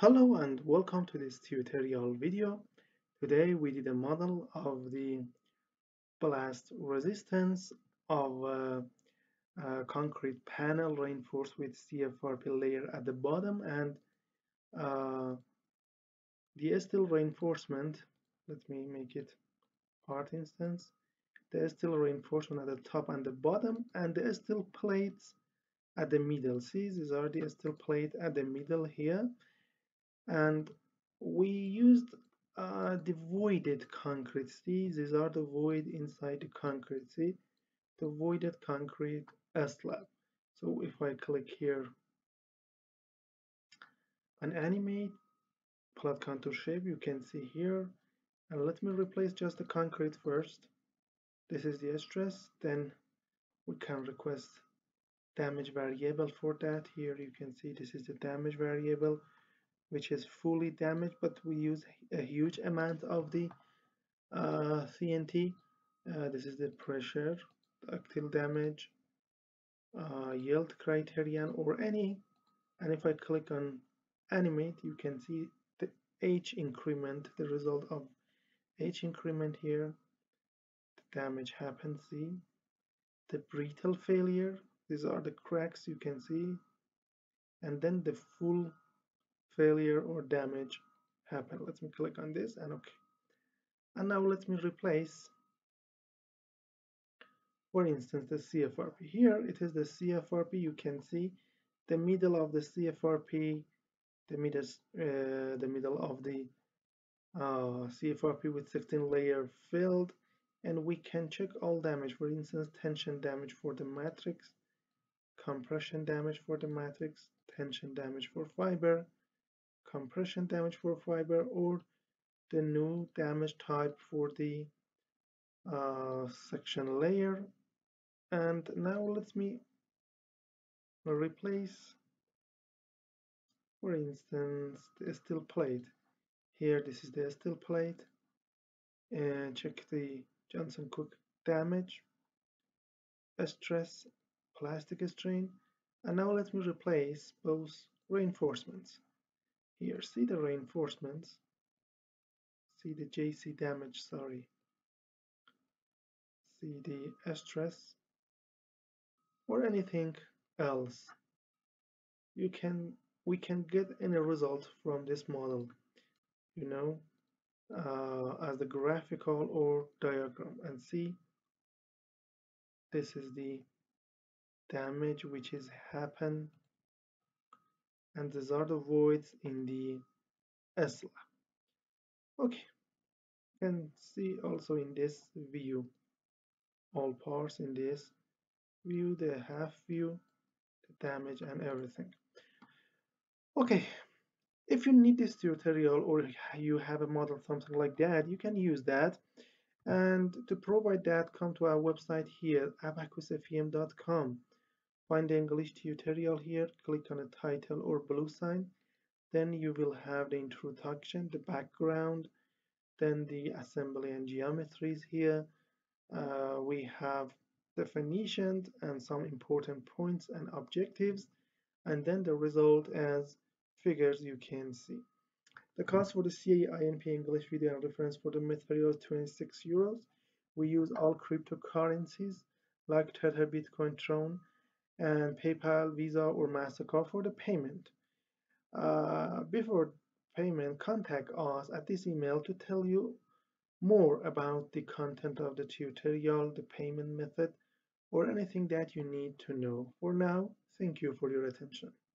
Hello and welcome to this tutorial video. Today we did a model of the blast resistance of a concrete panel reinforced with CFRP layer at the bottom and uh, the steel reinforcement. Let me make it part instance. The steel reinforcement at the top and the bottom and the steel plates at the middle. See, these are the steel plate at the middle here. And we used the voided concrete. See, these are the void inside the concrete. See, the voided concrete slab. So if I click here and animate plot contour shape, you can see here. And let me replace just the concrete first. This is the stress. Then we can request damage variable for that. Here you can see this is the damage variable, which is fully damaged, but we use a huge amount of the CNT. This is the pressure, ductile damage, yield criterion, or any. And if I click on animate, you can see the H increment, the result of H increment here. The damage happens. See the brittle failure. These are the cracks you can see, and then the full failure or damage happen. Let me click on this and okay. And now let me replace, for instance, the CFRP. Here it is the CFRP. You can see the middle of the CFRP, the middle of the CFRP with 16 layer filled, and we can check all damage. For instance, tension damage for the matrix, compression damage for the matrix, tension damage for fiber, compression damage for fiber, or the new damage type for the section layer. And now let me replace, for instance, the steel plate. Here, this is the steel plate, and check the Johnson Cook damage, stress, plastic strain. And now let me replace both reinforcements. Here, see the reinforcements, see the JC damage, sorry, see the stress, or anything else. You can we can get any result from this model, you know, as the graphical or diagram. And see, this is the damage which is happen, and these are the voids in the slab. Okay, you can see also in this view all parts in this view, the half view, the damage and everything. Okay, if you need this tutorial or you have a model something like that, you can use that. And to provide that, come to our website here, abacusfem.com. Find the English tutorial here, click on the title or blue sign. Then you will have the introduction, the background, then the assembly and geometries here. We have definitions and some important points and objectives, and then the result as figures you can see. The cost for the CAINP English video and reference for the material is 26 euros. We use all cryptocurrencies like Tether, Bitcoin, Tron, and PayPal, Visa, or MasterCard for the payment. Before payment, contact us at this email to tell you more about the content of the tutorial, the payment method, or anything that you need to know. For now, thank you for your attention.